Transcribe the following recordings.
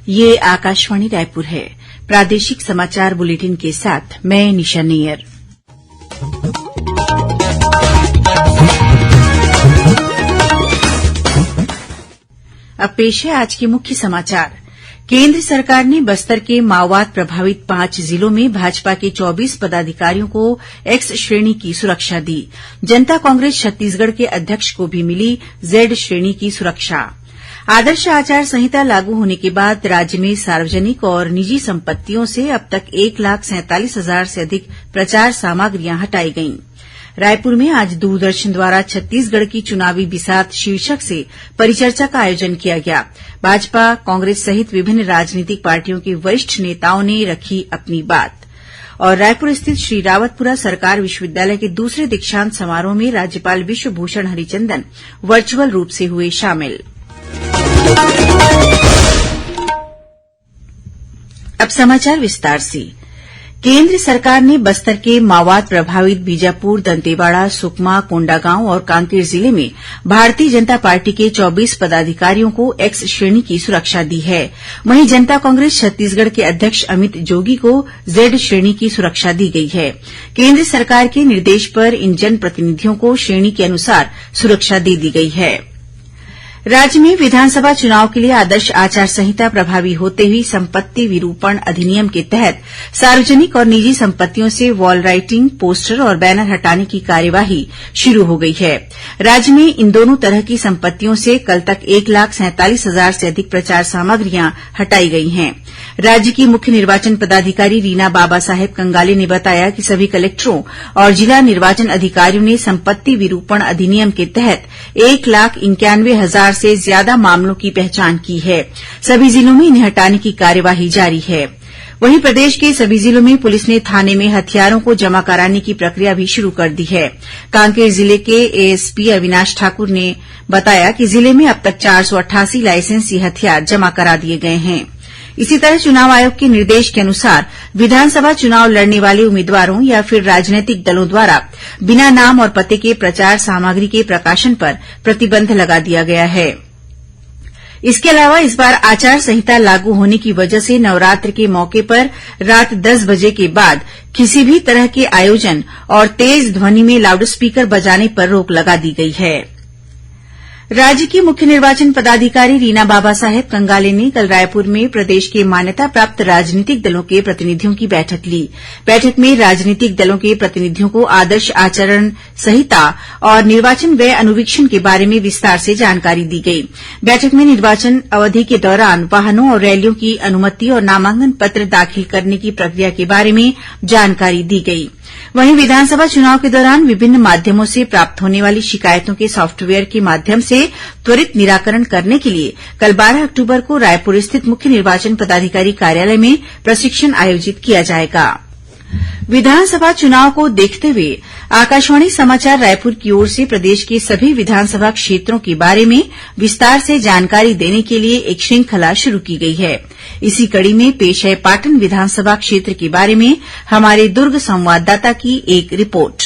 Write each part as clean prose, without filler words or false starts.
ये आकाशवाणी रायपुर है। प्रादेशिक समाचार बुलेटिन के साथ मैं निशा नेयर। अब पेश है आज के मुख्य समाचार। केंद्र सरकार ने बस्तर के माओवाद प्रभावित 5 जिलों में भाजपा के 24 पदाधिकारियों को एक्स श्रेणी की सुरक्षा दी। जनता कांग्रेस छत्तीसगढ़ के अध्यक्ष को भी मिली जेड श्रेणी की सुरक्षा। आदर्श आचार संहिता लागू होने के बाद राज्य में सार्वजनिक और निजी संपत्तियों से अब तक 1,47,000 से अधिक प्रचार सामग्रियां हटाई गईं। रायपुर में आज दूरदर्शन द्वारा छत्तीसगढ़ की चुनावी बिसात शीर्षक से परिचर्चा का आयोजन किया गया। भाजपा, कांग्रेस सहित विभिन्न राजनीतिक पार्टियों के वरिष्ठ नेताओं ने रखी अपनी बात। और रायपुर स्थित श्री रावतपुरा सरकार विश्वविद्यालय के दूसरे दीक्षांत समारोह में राज्यपाल विश्वभूषण हरिचंदन वर्चुअल रूप से हुए शामिल। अब समाचार विस्तार से। केंद्र सरकार ने बस्तर के माओवाद प्रभावित बीजापुर, दंतेवाड़ा, सुकमा, कोंडागांव और कांकेर जिले में भारतीय जनता पार्टी के 24 पदाधिकारियों को एक्स श्रेणी की सुरक्षा दी है। वहीं जनता कांग्रेस छत्तीसगढ़ के अध्यक्ष अमित जोगी को जेड श्रेणी की सुरक्षा दी गई है। केंद्र सरकार के निर्देश पर इन जनप्रतिनिधियों को श्रेणी के अनुसार सुरक्षा दे दी गई है। राज्य में विधानसभा चुनाव के लिए आदर्श आचार संहिता प्रभावी होते ही संपत्ति विरूपण अधिनियम के तहत सार्वजनिक और निजी संपत्तियों से वॉल राइटिंग, पोस्टर और बैनर हटाने की कार्यवाही शुरू हो गई है। राज्य में इन दोनों तरह की संपत्तियों से कल तक 1,47,000 से अधिक प्रचार सामग्रियां हटाई गई हैं। राज्य की मुख्य निर्वाचन पदाधिकारी रीना बाबा साहेब कंगाले ने बताया कि सभी कलेक्टरों और जिला निर्वाचन अधिकारियों ने संपत्ति विरूपण अधिनियम के तहत 1,91,000 से ज्यादा मामलों की पहचान की है। सभी जिलों में इन्हें हटाने की कार्यवाही जारी है। वहीं प्रदेश के सभी जिलों में पुलिस ने थाने में हथियारों को जमा कराने की प्रक्रिया भी शुरू कर दी है। कांकेर जिले के एएसपी अविनाश ठाकुर ने बताया कि जिले में अब तक 488 लाइसेंसी हथियार जमा करा दिए गए हैं। इसी तरह चुनाव आयोग के निर्देश के अनुसार विधानसभा चुनाव लड़ने वाले उम्मीदवारों या फिर राजनीतिक दलों द्वारा बिना नाम और पते के प्रचार सामग्री के प्रकाशन पर प्रतिबंध लगा दिया गया है। इसके अलावा इस बार आचार संहिता लागू होने की वजह से नवरात्र के मौके पर रात 10 बजे के बाद किसी भी तरह के आयोजन और तेज ध्वनि में लाउडस्पीकर बजाने पर रोक लगा दी गई है। राज्य की मुख्य निर्वाचन पदाधिकारी रीना बाबा साहेब कंगाले ने कल रायपुर में प्रदेश के मान्यता प्राप्त राजनीतिक दलों के प्रतिनिधियों की बैठक ली। बैठक में राजनीतिक दलों के प्रतिनिधियों को आदर्श आचरण संहिता और निर्वाचन व्यय अनुवीक्षण के बारे में विस्तार से जानकारी दी गई। बैठक में निर्वाचन अवधि के दौरान वाहनों और रैलियों की अनुमति और नामांकन पत्र दाखिल करने की प्रक्रिया के बारे में जानकारी दी गई। वहीं विधानसभा चुनाव के दौरान विभिन्न माध्यमों से प्राप्त होने वाली शिकायतों के सॉफ्टवेयर के माध्यम से त्वरित निराकरण करने के लिए कल 12 अक्टूबर को रायपुर स्थित मुख्य निर्वाचन पदाधिकारी कार्यालय में प्रशिक्षण आयोजित किया जाएगा। विधानसभा चुनाव को देखते हुए आकाशवाणी समाचार रायपुर की ओर से प्रदेश के सभी विधानसभा क्षेत्रों के बारे में विस्तार से जानकारी देने के लिए एक श्रृंखला शुरू की गई है। इसी कड़ी में पेश है पाटन विधानसभा क्षेत्र के बारे में हमारे दुर्ग संवाददाता की एक रिपोर्ट।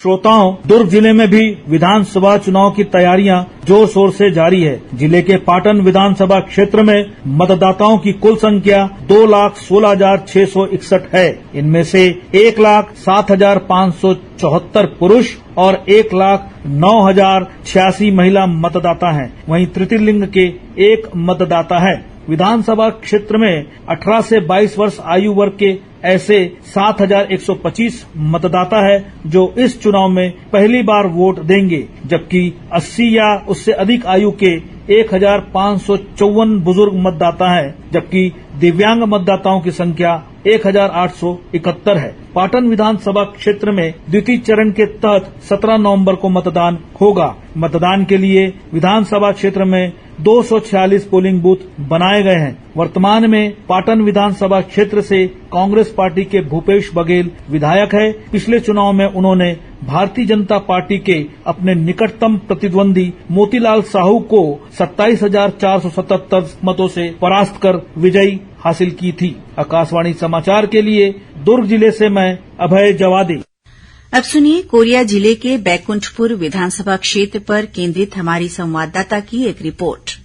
श्रोताओं, दुर्ग जिले में भी विधानसभा चुनाव की तैयारियां जोर शोर से जारी है। जिले के पाटन विधानसभा क्षेत्र में मतदाताओं की कुल संख्या 2,16,661 है। इनमें से 1,07,574 पुरुष और 1,09,086 महिला मतदाता हैं। वहीं तृतीय लिंग के एक मतदाता है। विधानसभा क्षेत्र में 18 से 22 वर्ष आयु वर्ग के ऐसे 7,125 मतदाता है जो इस चुनाव में पहली बार वोट देंगे, जबकि 80 या उससे अधिक आयु के 1,554 बुजुर्ग मतदाता हैं, जबकि दिव्यांग मतदाताओं की संख्या 1,871 है। पाटन विधानसभा क्षेत्र में द्वितीय चरण के तहत 17 नवंबर को मतदान होगा। मतदान के लिए विधानसभा क्षेत्र में 246 पोलिंग बूथ बनाए गए हैं। वर्तमान में पाटन विधानसभा क्षेत्र से कांग्रेस पार्टी के भूपेश बघेल विधायक है। पिछले चुनाव में उन्होंने भारतीय जनता पार्टी के अपने निकटतम प्रतिद्वंदी मोतीलाल साहू को 27,477 मतों से परास्त कर विजयी हासिल की थी। आकाशवाणी समाचार के लिए दुर्ग जिले से मैं अभय जवादी। अब सुनिए कोरिया जिले के बैकुंठपुर विधानसभा क्षेत्र पर केंद्रित हमारी संवाददाता की एक रिपोर्ट।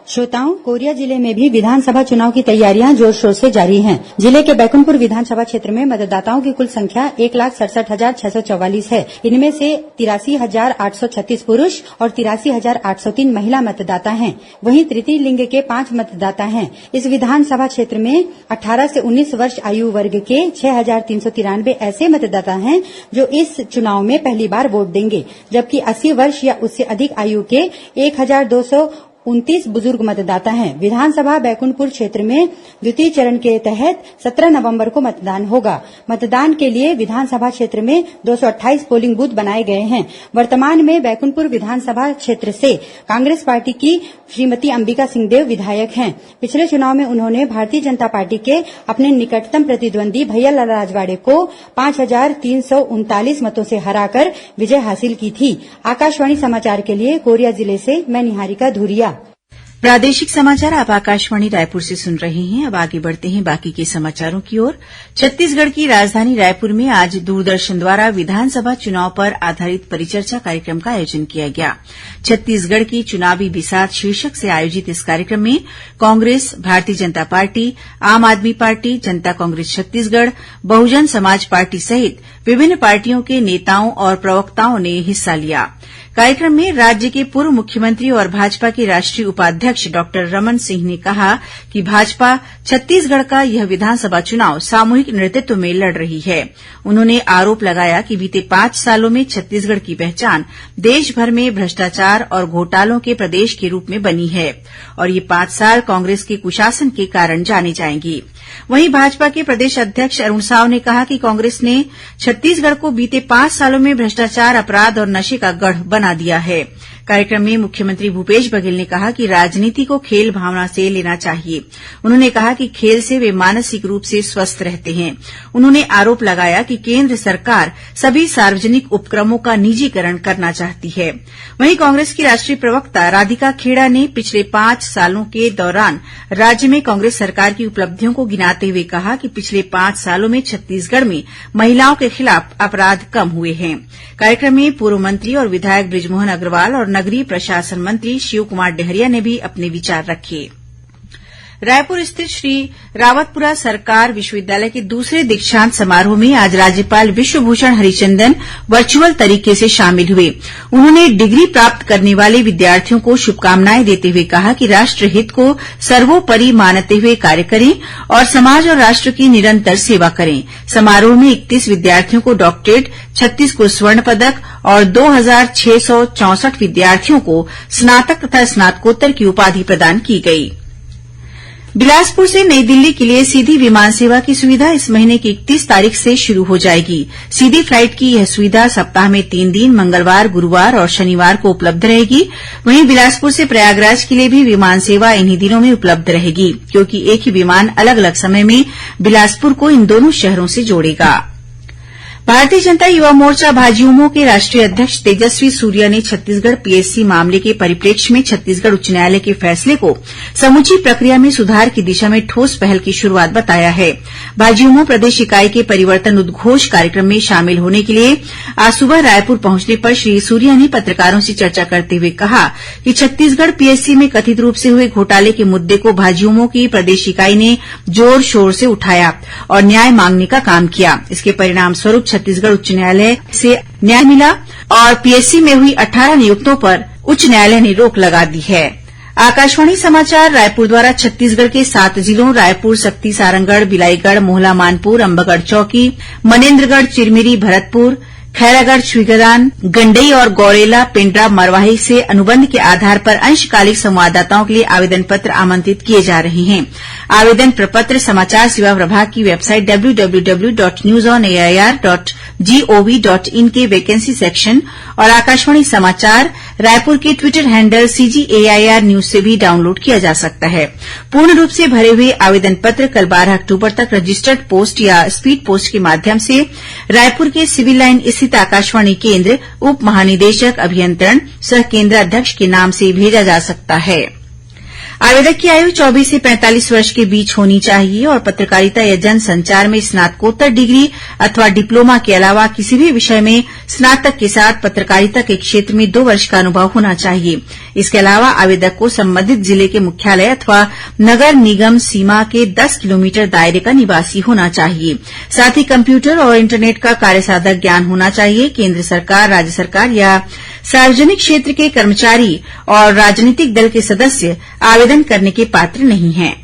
श्रोताओं, कोरिया जिले में भी विधानसभा चुनाव की तैयारियां जोर शोर से जारी हैं। जिले के बैकुंठपुर विधानसभा क्षेत्र में मतदाताओं की कुल संख्या 1,67,644 है। इनमें से 83,836 पुरुष और 83,803 महिला मतदाता हैं। वहीं तृतीय लिंग के 5 मतदाता हैं। इस विधानसभा क्षेत्र में 18 से 19 वर्ष आयु वर्ग के 6,393 ऐसे मतदाता हैं जो इस चुनाव में पहली बार वोट देंगे, जबकि 80 वर्ष या उससे अधिक आयु के 1,229 बुजुर्ग मतदाता हैं। विधानसभा बैकुंठपुर क्षेत्र में द्वितीय चरण के तहत 17 नवंबर को मतदान होगा। मतदान के लिए विधानसभा क्षेत्र में 228 पोलिंग बूथ बनाए गए हैं। वर्तमान में बैकुंठपुर विधानसभा क्षेत्र से कांग्रेस पार्टी की श्रीमती अंबिका सिंहदेव विधायक हैं। पिछले चुनाव में उन्होंने भारतीय जनता पार्टी के अपने निकटतम प्रतिद्वंदी भैयालाल राजवाड़े को 5,339 मतों से हराकर विजय हासिल की थी। आकाशवाणी समाचार के लिए कोरिया जिले से मैं निहारिका धुरिया। प्रादेशिक समाचार आप आकाशवाणी रायपुर से सुन रहे हैं। अब आगे बढ़ते हैं बाकी के समाचारों की ओर। छत्तीसगढ़ की राजधानी रायपुर में आज दूरदर्शन द्वारा विधानसभा चुनाव पर आधारित परिचर्चा कार्यक्रम का आयोजन किया गया। छत्तीसगढ़ की चुनावी बिसात शीर्षक से आयोजित इस कार्यक्रम में कांग्रेस, भारतीय जनता पार्टी, आम आदमी पार्टी, जनता कांग्रेस छत्तीसगढ़, बहुजन समाज पार्टी सहित विभिन्न पार्टियों के नेताओं और प्रवक्ताओं ने हिस्सा लिया। कार्यक्रम में राज्य के पूर्व मुख्यमंत्री और भाजपा के राष्ट्रीय उपाध्यक्ष डॉक्टर रमन सिंह ने कहा कि भाजपा छत्तीसगढ़ का यह विधानसभा चुनाव सामूहिक नेतृत्व में लड़ रही है। उन्होंने आरोप लगाया कि बीते 5 सालों में छत्तीसगढ़ की पहचान देश भर में भ्रष्टाचार और घोटालों के प्रदेश के रूप में बनी है और ये 5 साल कांग्रेस के कुशासन के कारण जाने जाएंगे। वहीं भाजपा के प्रदेश अध्यक्ष अरुण साव ने कहा कि कांग्रेस ने छत्तीसगढ़ को बीते 5 सालों में भ्रष्टाचार, अपराध और नशे का गढ़ बना दिया है। कार्यक्रम में मुख्यमंत्री भूपेश बघेल ने कहा कि राजनीति को खेल भावना से लेना चाहिए। उन्होंने कहा कि खेल से वे मानसिक रूप से स्वस्थ रहते हैं। उन्होंने आरोप लगाया कि केंद्र सरकार सभी सार्वजनिक उपक्रमों का निजीकरण करना चाहती है। वहीं कांग्रेस की राष्ट्रीय प्रवक्ता राधिका खेड़ा ने पिछले 5 सालों के दौरान राज्य में कांग्रेस सरकार की उपलब्धियों को गिनाते हुए कहा कि पिछले 5 सालों में छत्तीसगढ़ में महिलाओं के खिलाफ अपराध कम हुए हैं। कार्यक्रम में पूर्व मंत्री और विधायक बृजमोहन अग्रवाल और नगरीय प्रशासन मंत्री शिव कुमार डहरिया ने भी अपने विचार रखे। रायपुर स्थित श्री रावतपुरा सरकार विश्वविद्यालय के दूसरे दीक्षांत समारोह में आज राज्यपाल विश्वभूषण हरिचंदन वर्चुअल तरीके से शामिल हुए। उन्होंने डिग्री प्राप्त करने वाले विद्यार्थियों को शुभकामनाएं देते हुए कहा कि राष्ट्र हित को सर्वोपरि मानते हुए कार्य करें और समाज और राष्ट्र की निरंतर सेवा करें। समारोह में 31 विद्यार्थियों को डॉक्टरेट, 36 को स्वर्ण पदक और 2,664 विद्यार्थियों को स्नातक तथा स्नातकोत्तर की उपाधि प्रदान की गई। बिलासपुर से नई दिल्ली के लिए सीधी विमान सेवा की सुविधा इस महीने की 31 तारीख से शुरू हो जाएगी। सीधी फ्लाइट की यह सुविधा सप्ताह में 3 दिन मंगलवार, गुरूवार और शनिवार को उपलब्ध रहेगी। वहीं बिलासपुर से प्रयागराज के लिए भी विमान सेवा इन्हीं दिनों में उपलब्ध रहेगी, क्योंकि एक ही विमान अलग अलग समय में बिलासपुर को इन दोनों शहरों से जोड़ेगा। भारतीय जनता युवा मोर्चा भाजयूमो के राष्ट्रीय अध्यक्ष तेजस्वी सूर्या ने छत्तीसगढ़ पीएससी मामले के परिप्रेक्ष्य में छत्तीसगढ़ उच्च न्यायालय के फैसले को समूची प्रक्रिया में सुधार की दिशा में ठोस पहल की शुरूआत बताया है। भाजयूमो प्रदेश इकाई के परिवर्तन उद्घोष कार्यक्रम में शामिल होने के लिए आज सुबह रायपुर पहुंचने पर श्री सूर्या ने पत्रकारों से चर्चा करते हुए कहा कि छत्तीसगढ़ पीएससी में कथित रूप से हुए घोटाले के मुद्दे को भाजयूमो की प्रदेश इकाई ने जोर शोर से उठाया और न्याय मांगने का काम किया। इसके परिणाम स्वरूप छत्तीसगढ़ उच्च न्यायालय से न्याय मिला और पीएससी में हुई 18 नियुक्तियों पर उच्च न्यायालय ने रोक लगा दी है। आकाशवाणी समाचार रायपुर द्वारा छत्तीसगढ़ के 7 जिलों रायपुर, सक्ती, सारंगढ़, बिलाईगढ़, मोहला, मानपुर, अंबागढ़ चौकी, मनेन्द्रगढ़, चिरमिरी, भरतपुर, खैरागढ़, छुईगदान, गंडई और गौरेला, पेंड्रा, मरवाही से अनुबंध के आधार पर अंशकालिक संवाददाताओं के लिए आवेदन पत्र आमंत्रित किए जा रहे हैं। आवेदन प्रपत्र समाचार सेवा प्रभाग की वेबसाइट www.newsonair.gov.in के वैकेंसी सेक्शन और आकाशवाणी समाचार रायपुर के ट्विटर हैंडल CGAIR न्यूज से भी डाउनलोड किया जा सकता है। पूर्ण रूप से भरे हुए आवेदन पत्र कल 12 अक्टूबर तक रजिस्टर्ड पोस्ट या स्पीड पोस्ट के माध्यम से रायपुर के सिविल लाइन स्थित आकाशवाणी केंद्र उप महानिदेशक अभियंत्रण सह केंद्राध्यक्ष के नाम से भेजा जा सकता है। आवेदक की आयु 24 से 45 वर्ष के बीच होनी चाहिए और पत्रकारिता या जनसंचार में स्नातकोत्तर डिग्री अथवा डिप्लोमा के अलावा किसी भी विषय में स्नातक के साथ पत्रकारिता के क्षेत्र में 2 वर्ष का अनुभव होना चाहिए। इसके अलावा आवेदक को संबंधित जिले के मुख्यालय अथवा नगर निगम सीमा के 10 किलोमीटर दायरे का निवासी होना चाहिए। साथ ही कम्प्यूटर और इंटरनेट का कार्यसाधक ज्ञान होना चाहिए। केंद्र सरकार, राज्य सरकार या सार्वजनिक क्षेत्र के कर्मचारी और राजनीतिक दल के सदस्य आवेदन करने के पात्र नहीं हैं।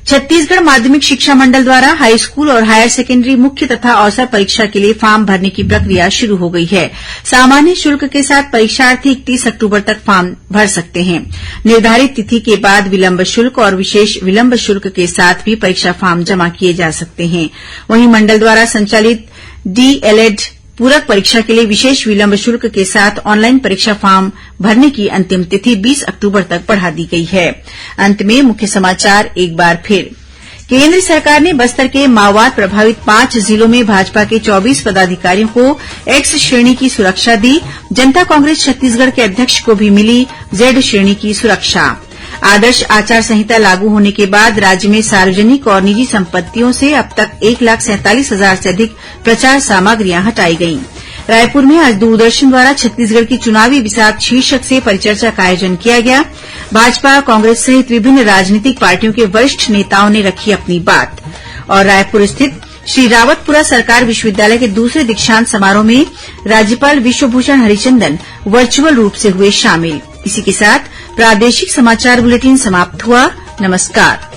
छत्तीसगढ़ माध्यमिक शिक्षा मंडल द्वारा हाईस्कूल और हायर सेकेंडरी मुख्य तथा अवसर परीक्षा के लिए फॉर्म भरने की प्रक्रिया शुरू हो गई है। सामान्य शुल्क के साथ परीक्षार्थी 31 अक्टूबर तक फॉर्म भर सकते हैं। निर्धारित तिथि के बाद विलंब शुल्क और विशेष विलंब शुल्क के साथ भी परीक्षा फॉर्म जमा किए जा सकते हैं। वहीं मंडल द्वारा संचालित डीएलएड पूरक परीक्षा के लिए विशेष विलंब शुल्क के साथ ऑनलाइन परीक्षा फॉर्म भरने की अंतिम तिथि 20 अक्टूबर तक बढ़ा दी गई है। अंत में मुख्य समाचार एक बार फिर। केंद्र सरकार ने बस्तर के माओवाद प्रभावित 5 जिलों में भाजपा के 24 पदाधिकारियों को एक्स श्रेणी की सुरक्षा दी। जनता कांग्रेस छत्तीसगढ़ के अध्यक्ष को भी मिली जेड श्रेणी की सुरक्षा। आदर्श आचार संहिता लागू होने के बाद राज्य में सार्वजनिक और निजी संपत्तियों से अब तक 1,47,000 से अधिक प्रचार सामग्रियां हटाई गईं। रायपुर में आज दूरदर्शन द्वारा छत्तीसगढ़ की चुनावी बिसात शीर्षक से परिचर्चा का आयोजन किया गया। भाजपा, कांग्रेस सहित विभिन्न राजनीतिक पार्टियों के वरिष्ठ नेताओं ने रखी अपनी बात। और रायपुर स्थित श्री रावतपुरा सरकार विश्वविद्यालय के दूसरे दीक्षांत समारोह में राज्यपाल विश्वभूषण हरिचंदन वर्चुअल रूप से हुए शामिल। इसी के साथ प्रादेशिक समाचार बुलेटिन समाप्त हुआ। नमस्कार।